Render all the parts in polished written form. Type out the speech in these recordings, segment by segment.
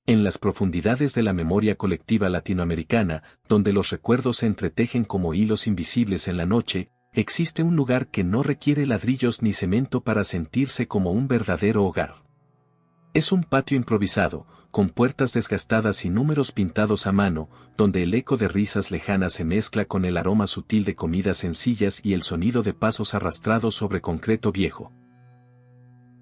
En las profundidades de la memoria colectiva latinoamericana, donde los recuerdos se entretejen como hilos invisibles en la noche, existe un lugar que no requiere ladrillos ni cemento para sentirse como un verdadero hogar. Es un patio improvisado, con puertas desgastadas y números pintados a mano, donde el eco de risas lejanas se mezcla con el aroma sutil de comidas sencillas y el sonido de pasos arrastrados sobre concreto viejo.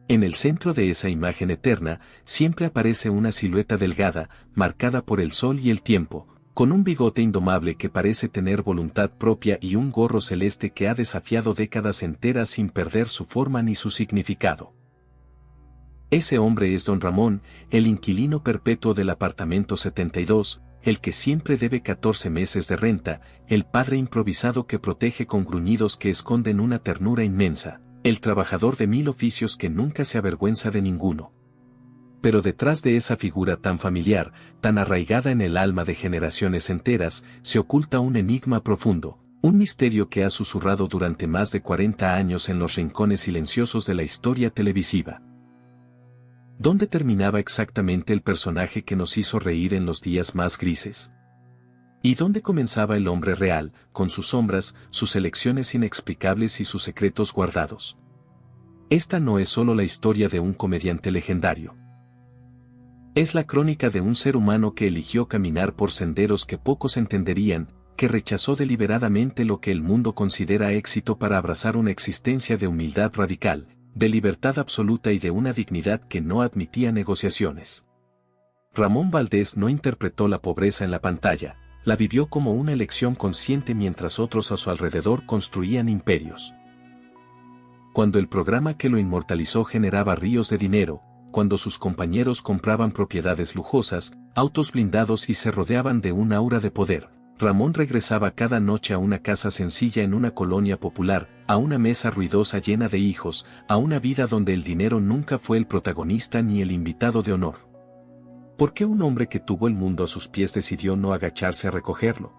En el centro de esa imagen eterna, siempre aparece una silueta delgada, marcada por el sol y el tiempo, con un bigote indomable que parece tener voluntad propia y un gorro celeste que ha desafiado décadas enteras sin perder su forma ni su significado. Ese hombre es don Ramón, el inquilino perpetuo del apartamento 72, el que siempre debe 14 meses de renta, el padre improvisado que protege con gruñidos que esconden una ternura inmensa, el trabajador de 1000 oficios que nunca se avergüenza de ninguno. Pero detrás de esa figura tan familiar, tan arraigada en el alma de generaciones enteras, se oculta un enigma profundo, un misterio que ha susurrado durante más de 40 años en los rincones silenciosos de la historia televisiva. ¿Dónde terminaba exactamente el personaje que nos hizo reír en los días más grises? ¿Y dónde comenzaba el hombre real, con sus sombras, sus elecciones inexplicables y sus secretos guardados? Esta no es solo la historia de un comediante legendario. Es la crónica de un ser humano que eligió caminar por senderos que pocos entenderían, que rechazó deliberadamente lo que el mundo considera éxito para abrazar una existencia de humildad radical, de libertad absoluta y de una dignidad que no admitía negociaciones. Ramón Valdés no interpretó la pobreza en la pantalla, la vivió como una elección consciente mientras otros a su alrededor construían imperios. Cuando el programa que lo inmortalizó generaba ríos de dinero, cuando sus compañeros compraban propiedades lujosas, autos blindados y se rodeaban de un aura de poder, Ramón regresaba cada noche a una casa sencilla en una colonia popular, a una mesa ruidosa llena de hijos, a una vida donde el dinero nunca fue el protagonista ni el invitado de honor. ¿Por qué un hombre que tuvo el mundo a sus pies decidió no agacharse a recogerlo?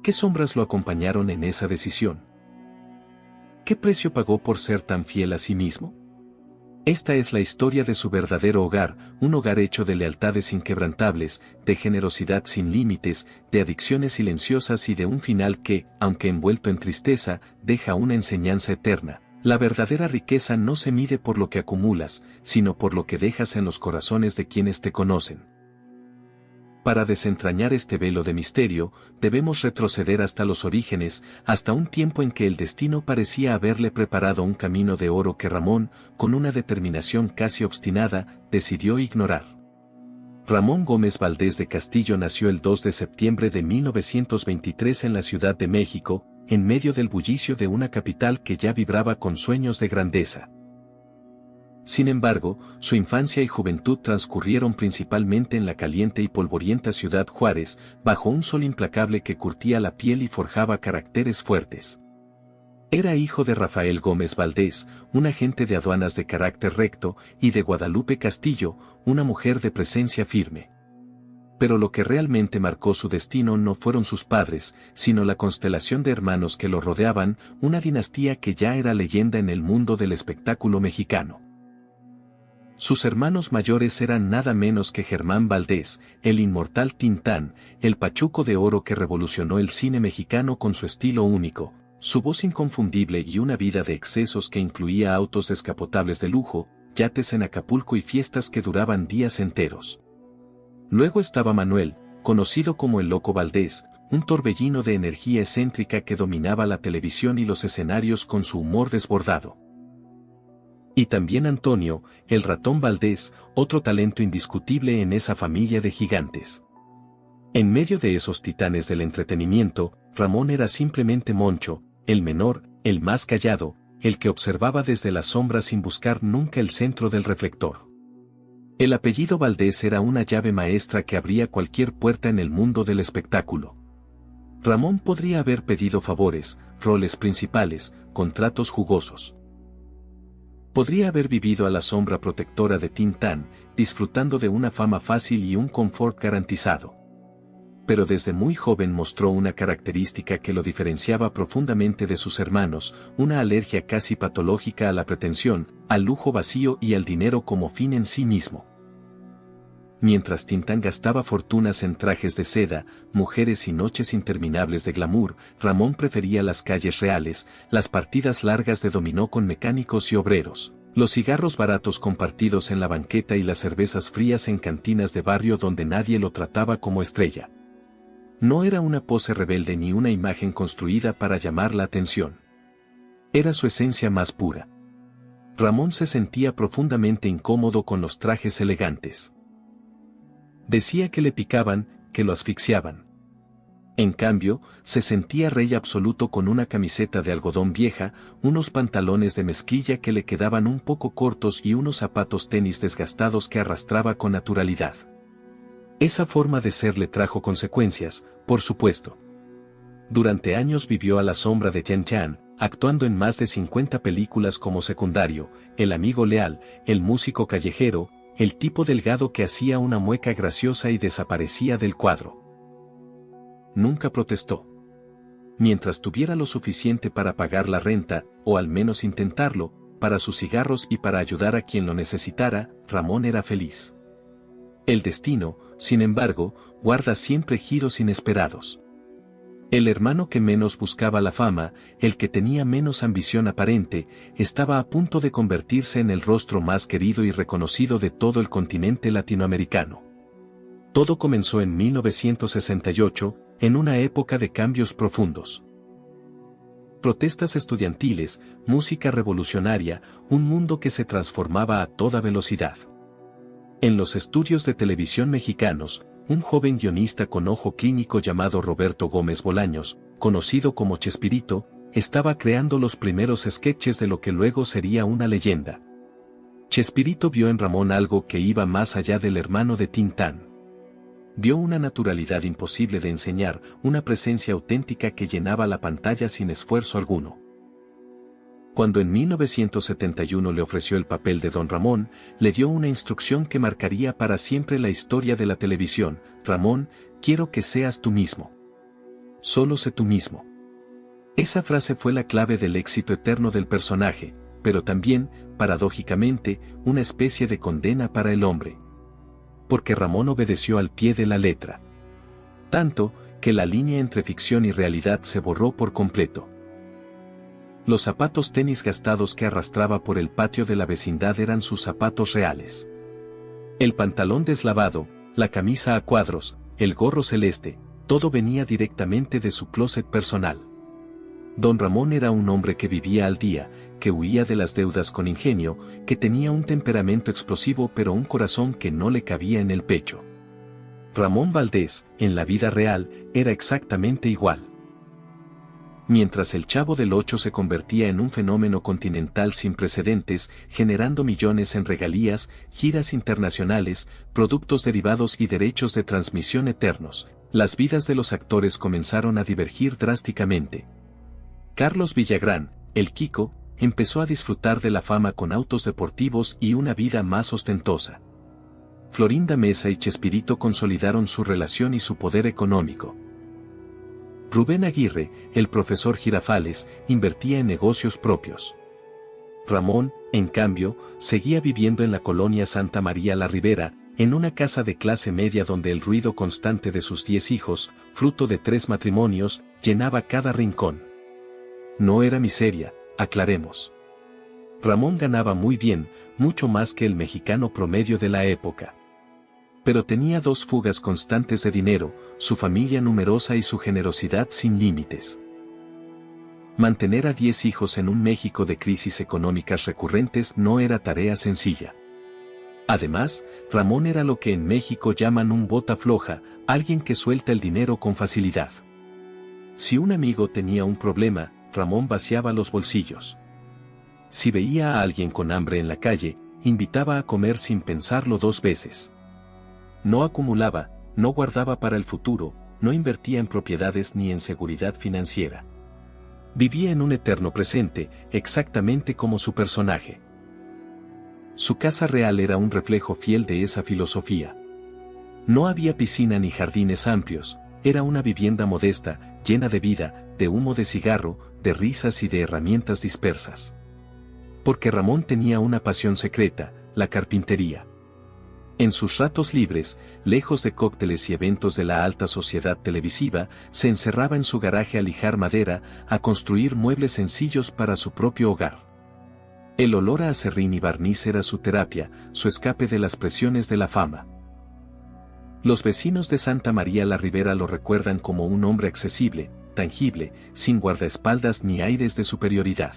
¿Qué sombras lo acompañaron en esa decisión? ¿Qué precio pagó por ser tan fiel a sí mismo? Esta es la historia de su verdadero hogar, un hogar hecho de lealtades inquebrantables, de generosidad sin límites, de adicciones silenciosas y de un final que, aunque envuelto en tristeza, deja una enseñanza eterna. La verdadera riqueza no se mide por lo que acumulas, sino por lo que dejas en los corazones de quienes te conocen. Para desentrañar este velo de misterio, debemos retroceder hasta los orígenes, hasta un tiempo en que el destino parecía haberle preparado un camino de oro que Ramón, con una determinación casi obstinada, decidió ignorar. Ramón Gómez Valdés de Castillo nació el 2 de septiembre de 1923 en la Ciudad de México, en medio del bullicio de una capital que ya vibraba con sueños de grandeza. Sin embargo, su infancia y juventud transcurrieron principalmente en la caliente y polvorienta ciudad Juárez, bajo un sol implacable que curtía la piel y forjaba caracteres fuertes. Era hijo de Rafael Gómez Valdés, un agente de aduanas de carácter recto, y de Guadalupe Castillo, una mujer de presencia firme. Pero lo que realmente marcó su destino no fueron sus padres, sino la constelación de hermanos que lo rodeaban, una dinastía que ya era leyenda en el mundo del espectáculo mexicano. Sus hermanos mayores eran nada menos que Germán Valdés, el inmortal Tintán, el pachuco de oro que revolucionó el cine mexicano con su estilo único, su voz inconfundible y una vida de excesos que incluía autos descapotables de lujo, yates en Acapulco y fiestas que duraban días enteros. Luego estaba Manuel, conocido como el Loco Valdés, un torbellino de energía excéntrica que dominaba la televisión y los escenarios con su humor desbordado. Y también Antonio, el Ratón Valdés, otro talento indiscutible en esa familia de gigantes. En medio de esos titanes del entretenimiento, Ramón era simplemente Moncho, el menor, el más callado, el que observaba desde la sombra sin buscar nunca el centro del reflector. El apellido Valdés era una llave maestra que abría cualquier puerta en el mundo del espectáculo. Ramón podría haber pedido favores, roles principales, contratos jugosos. Podría haber vivido a la sombra protectora de Tintán, disfrutando de una fama fácil y un confort garantizado. Pero desde muy joven mostró una característica que lo diferenciaba profundamente de sus hermanos, una alergia casi patológica a la pretensión, al lujo vacío y al dinero como fin en sí mismo. Mientras Tintán gastaba fortunas en trajes de seda, mujeres y noches interminables de glamour, Ramón prefería las calles reales, las partidas largas de dominó con mecánicos y obreros, los cigarros baratos compartidos en la banqueta y las cervezas frías en cantinas de barrio donde nadie lo trataba como estrella. No era una pose rebelde ni una imagen construida para llamar la atención. Era su esencia más pura. Ramón se sentía profundamente incómodo con los trajes elegantes. Decía que le picaban, que lo asfixiaban. En cambio, se sentía rey absoluto con una camiseta de algodón vieja, unos pantalones de mezclilla que le quedaban un poco cortos y unos zapatos tenis desgastados que arrastraba con naturalidad. Esa forma de ser le trajo consecuencias, por supuesto. Durante años vivió a la sombra de Chen Chan, actuando en más de 50 películas como secundario, el amigo leal, el músico callejero, el tipo delgado que hacía una mueca graciosa y desaparecía del cuadro. Nunca protestó. Mientras tuviera lo suficiente para pagar la renta, o al menos intentarlo, para sus cigarros y para ayudar a quien lo necesitara, Ramón era feliz. El destino, sin embargo, guarda siempre giros inesperados. El hermano que menos buscaba la fama, el que tenía menos ambición aparente, estaba a punto de convertirse en el rostro más querido y reconocido de todo el continente latinoamericano. Todo comenzó en 1968, en una época de cambios profundos. Protestas estudiantiles, música revolucionaria, un mundo que se transformaba a toda velocidad. En los estudios de televisión mexicanos, un joven guionista con ojo clínico llamado Roberto Gómez Bolaños, conocido como Chespirito, estaba creando los primeros sketches de lo que luego sería una leyenda. Chespirito vio en Ramón algo que iba más allá del hermano de Tintán. Vio una naturalidad imposible de enseñar, una presencia auténtica que llenaba la pantalla sin esfuerzo alguno. Cuando en 1971 le ofreció el papel de Don Ramón, le dio una instrucción que marcaría para siempre la historia de la televisión: Ramón, quiero que seas tú mismo. Solo sé tú mismo. Esa frase fue la clave del éxito eterno del personaje, pero también, paradójicamente, una especie de condena para el hombre. Porque Ramón obedeció al pie de la letra. Tanto, que la línea entre ficción y realidad se borró por completo. Los zapatos tenis gastados que arrastraba por el patio de la vecindad eran sus zapatos reales. El pantalón deslavado, la camisa a cuadros, el gorro celeste, todo venía directamente de su closet personal. Don Ramón era un hombre que vivía al día, que huía de las deudas con ingenio, que tenía un temperamento explosivo pero un corazón que no le cabía en el pecho. Ramón Valdés, en la vida real, era exactamente igual. Mientras el Chavo del Ocho se convertía en un fenómeno continental sin precedentes, generando millones en regalías, giras internacionales, productos derivados y derechos de transmisión eternos, las vidas de los actores comenzaron a divergir drásticamente. Carlos Villagrán, el Kiko, empezó a disfrutar de la fama con autos deportivos y una vida más ostentosa. Florinda Mesa y Chespirito consolidaron su relación y su poder económico. Rubén Aguirre, el profesor Girafales, invertía en negocios propios. Ramón, en cambio, seguía viviendo en la colonia Santa María la Ribera, en una casa de clase media donde el ruido constante de sus 10 hijos, fruto de 3 matrimonios, llenaba cada rincón. No era miseria, aclaremos. Ramón ganaba muy bien, mucho más que el mexicano promedio de la época. Pero tenía 2 fugas constantes de dinero, su familia numerosa y su generosidad sin límites. Mantener a 10 hijos en un México de crisis económicas recurrentes no era tarea sencilla. Además, Ramón era lo que en México llaman un bota floja, alguien que suelta el dinero con facilidad. Si un amigo tenía un problema, Ramón vaciaba los bolsillos. Si veía a alguien con hambre en la calle, invitaba a comer sin pensarlo 2 veces. No acumulaba, no guardaba para el futuro, no invertía en propiedades ni en seguridad financiera. Vivía en un eterno presente, exactamente como su personaje. Su casa real era un reflejo fiel de esa filosofía. No había piscina ni jardines amplios, era una vivienda modesta, llena de vida, de humo de cigarro, de risas y de herramientas dispersas. Porque Ramón tenía una pasión secreta, la carpintería. En sus ratos libres, lejos de cócteles y eventos de la alta sociedad televisiva, se encerraba en su garaje a lijar madera, a construir muebles sencillos para su propio hogar. El olor a acerrín y barniz era su terapia, su escape de las presiones de la fama. Los vecinos de Santa María la Ribera lo recuerdan como un hombre accesible, tangible, sin guardaespaldas ni aires de superioridad.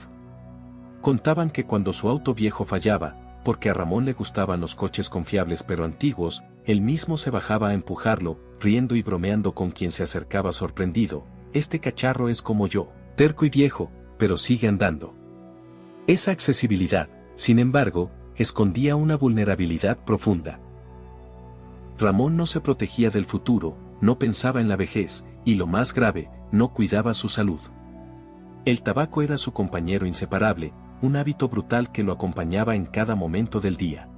Contaban que cuando su auto viejo fallaba, porque a Ramón le gustaban los coches confiables pero antiguos, él mismo se bajaba a empujarlo, riendo y bromeando con quien se acercaba sorprendido: este cacharro es como yo, terco y viejo, pero sigue andando. Esa accesibilidad, sin embargo, escondía una vulnerabilidad profunda. Ramón no se protegía del futuro, no pensaba en la vejez, y lo más grave, no cuidaba su salud. El tabaco era su compañero inseparable, un hábito brutal que lo acompañaba en cada momento del día.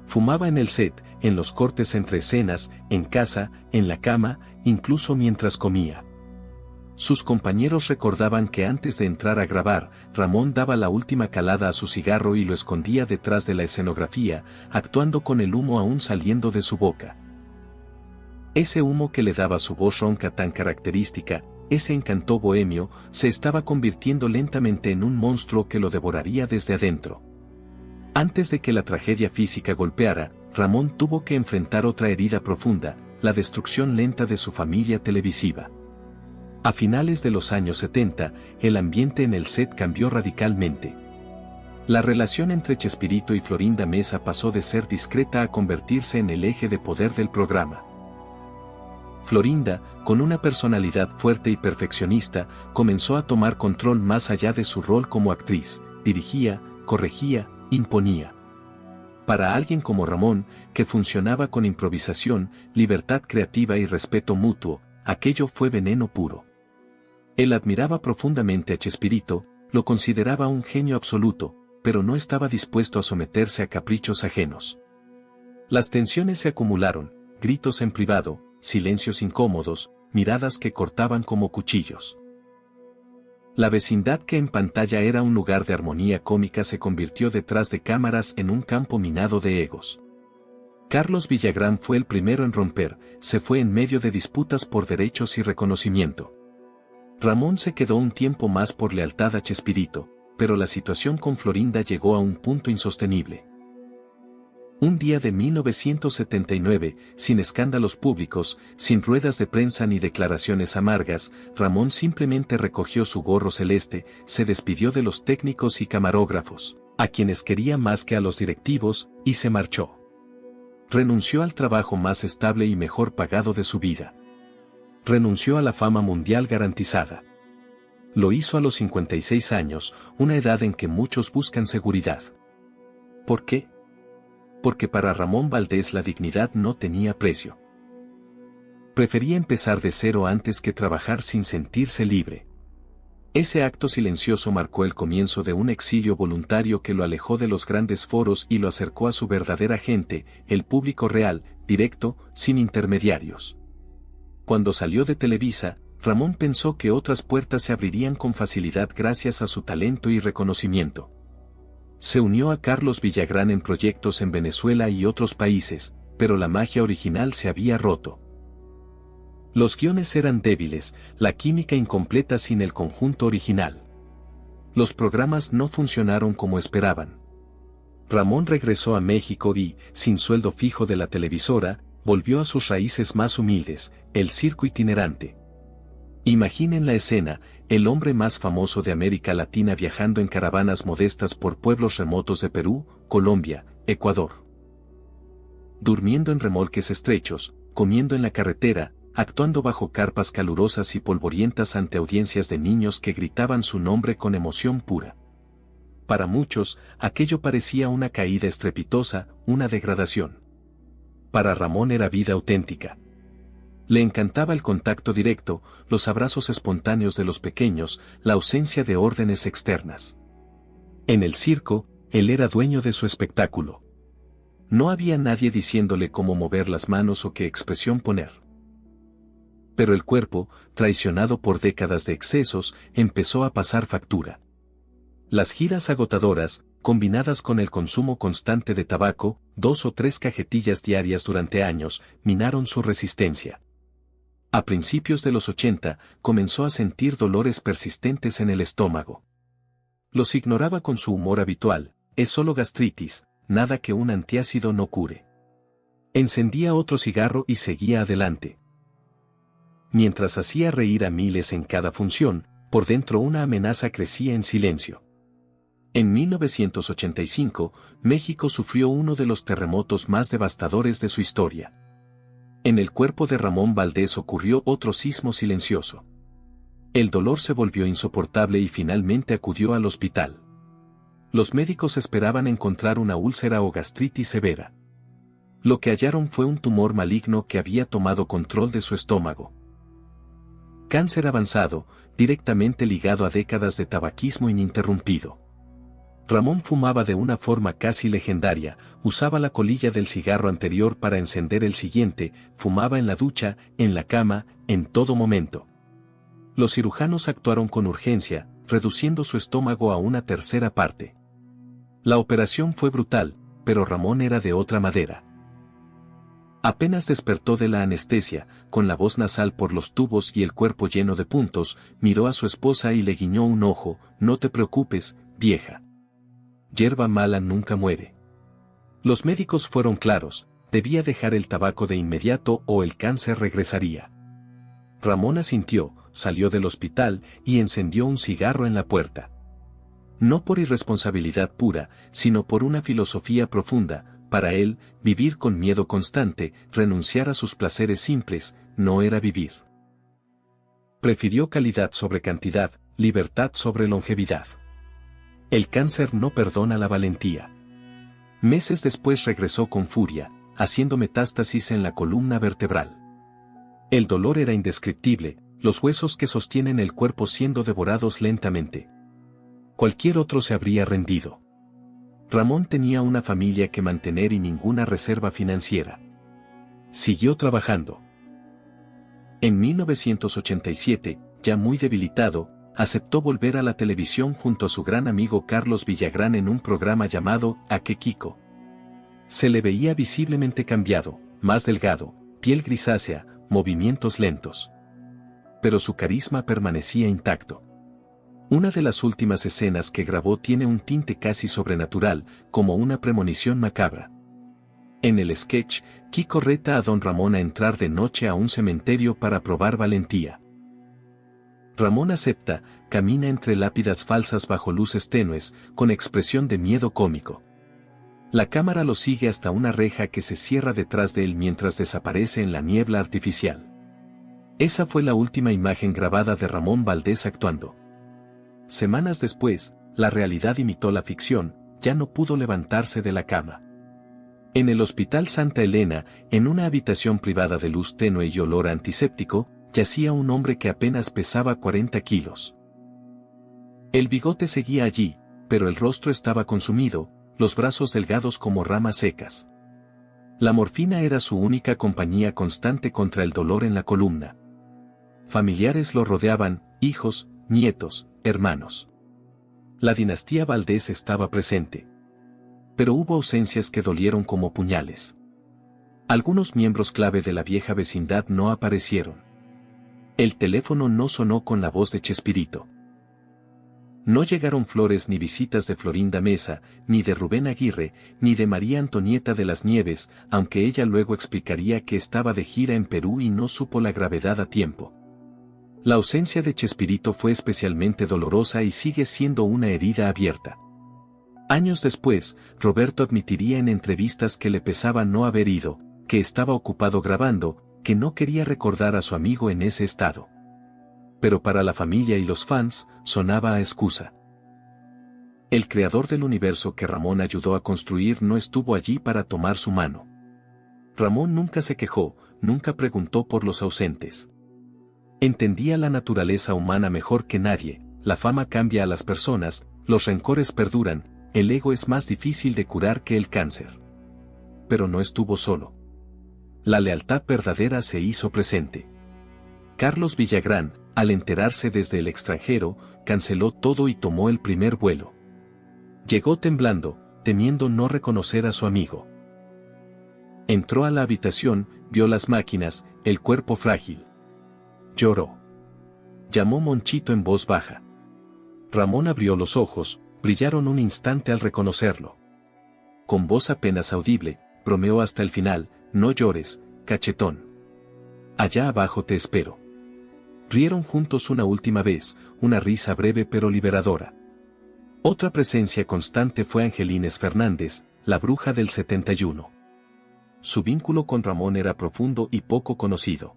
Fumaba en el set, en los cortes entre escenas, en casa, en la cama, incluso mientras comía. Sus compañeros recordaban que antes de entrar a grabar, Ramón daba la última calada a su cigarro y lo escondía detrás de la escenografía, actuando con el humo aún saliendo de su boca. Ese humo que le daba su voz ronca tan característica, ese encanto bohemio, se estaba convirtiendo lentamente en un monstruo que lo devoraría desde adentro. Antes de que la tragedia física golpeara, Ramón tuvo que enfrentar otra herida profunda, la destrucción lenta de su familia televisiva. A finales de los años 70, el ambiente en el set cambió radicalmente. La relación entre Chespirito y Florinda Mesa pasó de ser discreta a convertirse en el eje de poder del programa. Florinda, con una personalidad fuerte y perfeccionista, comenzó a tomar control más allá de su rol como actriz: dirigía, corregía, imponía. Para alguien como Ramón, que funcionaba con improvisación, libertad creativa y respeto mutuo, aquello fue veneno puro. Él admiraba profundamente a Chespirito, lo consideraba un genio absoluto, pero no estaba dispuesto a someterse a caprichos ajenos. Las tensiones se acumularon, gritos en privado, silencios incómodos, miradas que cortaban como cuchillos. La vecindad, que en pantalla era un lugar de armonía cómica, se convirtió detrás de cámaras en un campo minado de egos. Carlos Villagrán fue el primero en romper, se fue en medio de disputas por derechos y reconocimiento. Ramón se quedó un tiempo más por lealtad a Chespirito, pero la situación con Florinda llegó a un punto insostenible. Un día de 1979, sin escándalos públicos, sin ruedas de prensa ni declaraciones amargas, Ramón simplemente recogió su gorro celeste, se despidió de los técnicos y camarógrafos, a quienes quería más que a los directivos, y se marchó. Renunció al trabajo más estable y mejor pagado de su vida. Renunció a la fama mundial garantizada. Lo hizo a los 56 años, una edad en que muchos buscan seguridad. ¿Por qué? Porque para Ramón Valdés la dignidad no tenía precio. Prefería empezar de cero antes que trabajar sin sentirse libre. Ese acto silencioso marcó el comienzo de un exilio voluntario que lo alejó de los grandes foros y lo acercó a su verdadera gente, el público real, directo, sin intermediarios. Cuando salió de Televisa, Ramón pensó que otras puertas se abrirían con facilidad gracias a su talento y reconocimiento. Se unió a Carlos Villagrán en proyectos en Venezuela y otros países, pero la magia original se había roto. Los guiones eran débiles, la química incompleta sin el conjunto original. Los programas no funcionaron como esperaban. Ramón regresó a México y, sin sueldo fijo de la televisora, volvió a sus raíces más humildes, el circo itinerante. Imaginen la escena: el hombre más famoso de América Latina viajando en caravanas modestas por pueblos remotos de Perú, Colombia, Ecuador. Durmiendo en remolques estrechos, comiendo en la carretera, actuando bajo carpas calurosas y polvorientas ante audiencias de niños que gritaban su nombre con emoción pura. Para muchos, aquello parecía una caída estrepitosa, una degradación. Para Ramón era vida auténtica. Le encantaba el contacto directo, los abrazos espontáneos de los pequeños, la ausencia de órdenes externas. En el circo, él era dueño de su espectáculo. No había nadie diciéndole cómo mover las manos o qué expresión poner. Pero el cuerpo, traicionado por décadas de excesos, empezó a pasar factura. Las giras agotadoras, combinadas con el consumo constante de tabaco, 2 o 3 cajetillas diarias durante años, minaron su resistencia. A principios de los 80, comenzó a sentir dolores persistentes en el estómago. Los ignoraba con su humor habitual: es solo gastritis, nada que un antiácido no cure. Encendía otro cigarro y seguía adelante. Mientras hacía reír a miles en cada función, por dentro una amenaza crecía en silencio. En 1985, México sufrió uno de los terremotos más devastadores de su historia. En el cuerpo de Ramón Valdés ocurrió otro sismo silencioso. El dolor se volvió insoportable y finalmente acudió al hospital. Los médicos esperaban encontrar una úlcera o gastritis severa. Lo que hallaron fue un tumor maligno que había tomado control de su estómago. Cáncer avanzado, directamente ligado a décadas de tabaquismo ininterrumpido. Ramón fumaba de una forma casi legendaria, usaba la colilla del cigarro anterior para encender el siguiente, fumaba en la ducha, en la cama, en todo momento. Los cirujanos actuaron con urgencia, reduciendo su estómago a una tercera parte. La operación fue brutal, pero Ramón era de otra madera. Apenas despertó de la anestesia, con la voz nasal por los tubos y el cuerpo lleno de puntos, miró a su esposa y le guiñó un ojo: no te preocupes, vieja. Yerba mala nunca muere. Los médicos fueron claros: debía dejar el tabaco de inmediato o el cáncer regresaría. Ramón asintió, salió del hospital y encendió un cigarro en la puerta. No por irresponsabilidad pura, sino por una filosofía profunda. Para él, vivir con miedo constante, renunciar a sus placeres simples, no era vivir. Prefirió calidad sobre cantidad, libertad sobre longevidad. El cáncer no perdona la valentía. Meses después regresó con furia, haciendo metástasis en la columna vertebral. El dolor era indescriptible, los huesos que sostienen el cuerpo siendo devorados lentamente. Cualquier otro se habría rendido. Ramón tenía una familia que mantener y ninguna reserva financiera. Siguió trabajando. En 1987, ya muy debilitado, aceptó volver a la televisión junto a su gran amigo Carlos Villagrán en un programa llamado ¿A qué Kiko? Se le veía visiblemente cambiado, más delgado, piel grisácea, movimientos lentos. Pero su carisma permanecía intacto. Una de las últimas escenas que grabó tiene un tinte casi sobrenatural, como una premonición macabra. En el sketch, Kiko reta a don Ramón a entrar de noche a un cementerio para probar valentía. Ramón acepta, camina entre lápidas falsas bajo luces tenues, con expresión de miedo cómico. La cámara lo sigue hasta una reja que se cierra detrás de él mientras desaparece en la niebla artificial. Esa fue la última imagen grabada de Ramón Valdés actuando. Semanas después, la realidad imitó la ficción, ya no pudo levantarse de la cama. En el Hospital Santa Elena, en una habitación privada de luz tenue y olor a antiséptico, yacía un hombre que apenas pesaba 40 kilos. El bigote seguía allí, pero el rostro estaba consumido, los brazos delgados como ramas secas. La morfina era su única compañía constante contra el dolor en la columna. Familiares lo rodeaban, hijos, nietos, hermanos. La dinastía Valdés estaba presente. Pero hubo ausencias que dolieron como puñales. Algunos miembros clave de la vieja vecindad no aparecieron. El teléfono no sonó con la voz de Chespirito. No llegaron flores ni visitas de Florinda Mesa, ni de Rubén Aguirre, ni de María Antonieta de las Nieves, aunque ella luego explicaría que estaba de gira en Perú y no supo la gravedad a tiempo. La ausencia de Chespirito fue especialmente dolorosa y sigue siendo una herida abierta. Años después, Roberto admitiría en entrevistas que le pesaba no haber ido, que estaba ocupado grabando, que no quería recordar a su amigo en ese estado. Pero para la familia y los fans, sonaba a excusa. El creador del universo que Ramón ayudó a construir no estuvo allí para tomar su mano. Ramón nunca se quejó, nunca preguntó por los ausentes. Entendía la naturaleza humana mejor que nadie: la fama cambia a las personas, los rencores perduran, el ego es más difícil de curar que el cáncer. Pero no estuvo solo. La lealtad verdadera se hizo presente. Carlos Villagrán, al enterarse desde el extranjero, canceló todo y tomó el primer vuelo. Llegó temblando, temiendo no reconocer a su amigo. Entró a la habitación, vio las máquinas, el cuerpo frágil. Lloró. Llamó Monchito en voz baja. Ramón abrió los ojos, brillaron un instante al reconocerlo. Con voz apenas audible, bromeó hasta el final: no llores, cachetón. Allá abajo te espero. Rieron juntos una última vez, una risa breve pero liberadora. Otra presencia constante fue Angelines Fernández, la bruja del 71. Su vínculo con Ramón era profundo y poco conocido.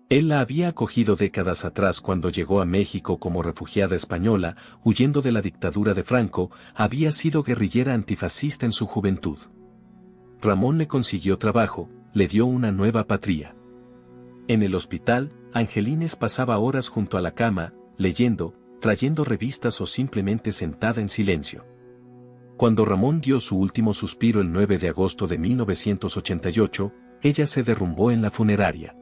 Él la había acogido décadas atrás cuando llegó a México como refugiada española, huyendo de la dictadura de Franco. Había sido guerrillera antifascista en su juventud. Ramón le consiguió trabajo, le dio una nueva patria. En el hospital, Angelines pasaba horas junto a la cama, leyendo, trayendo revistas o simplemente sentada en silencio. Cuando Ramón dio su último suspiro el 9 de agosto de 1988, ella se derrumbó en la funeraria.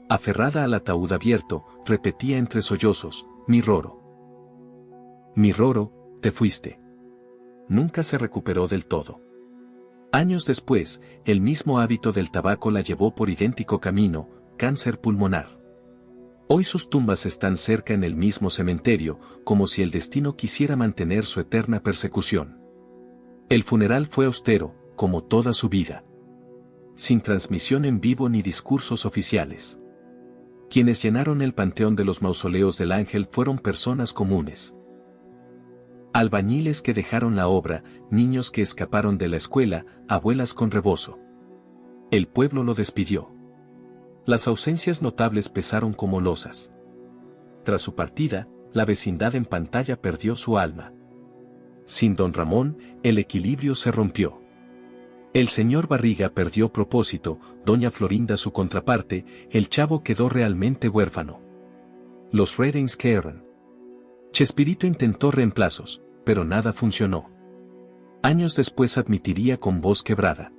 Aferrada al ataúd abierto, repetía entre sollozos: mi Roro. Mi Roro, te fuiste. Nunca se recuperó del todo. Años después, el mismo hábito del tabaco la llevó por idéntico camino: cáncer pulmonar. Hoy sus tumbas están cerca en el mismo cementerio, como si el destino quisiera mantener su eterna persecución. El funeral fue austero, como toda su vida. Sin transmisión en vivo ni discursos oficiales. Quienes llenaron el panteón de los mausoleos del Ángel fueron personas comunes. Albañiles que dejaron la obra, niños que escaparon de la escuela, abuelas con rebozo. El pueblo lo despidió. Las ausencias notables pesaron como losas. Tras su partida, la vecindad en pantalla perdió su alma. Sin don Ramón, el equilibrio se rompió. El señor Barriga perdió propósito, doña Florinda su contraparte, el chavo quedó realmente huérfano. Los Redens quedaron. Chespirito intentó reemplazos, pero nada funcionó. Años después admitiría con voz quebrada: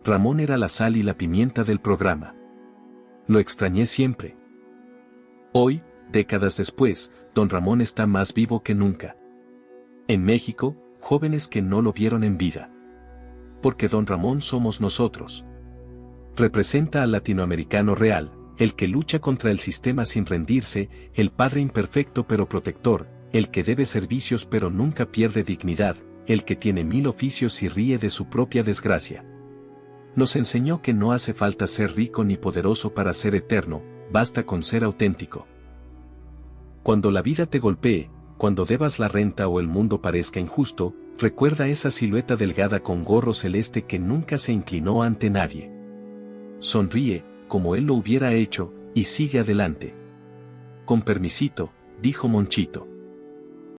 Ramón era la sal y la pimienta del programa. Lo extrañé siempre. Hoy, décadas después, don Ramón está más vivo que nunca. En México, jóvenes que no lo vieron en vida. Porque don Ramón somos nosotros. Representa al latinoamericano real, el que lucha contra el sistema sin rendirse, el padre imperfecto pero protector, el que debe servicios pero nunca pierde dignidad, el que tiene 1000 oficios y ríe de su propia desgracia. Nos enseñó que no hace falta ser rico ni poderoso para ser eterno, basta con ser auténtico. Cuando la vida te golpee, cuando debas la renta o el mundo parezca injusto, recuerda esa silueta delgada con gorro celeste que nunca se inclinó ante nadie. Sonríe, como él lo hubiera hecho, y sigue adelante. Con permisito, dijo Monchito.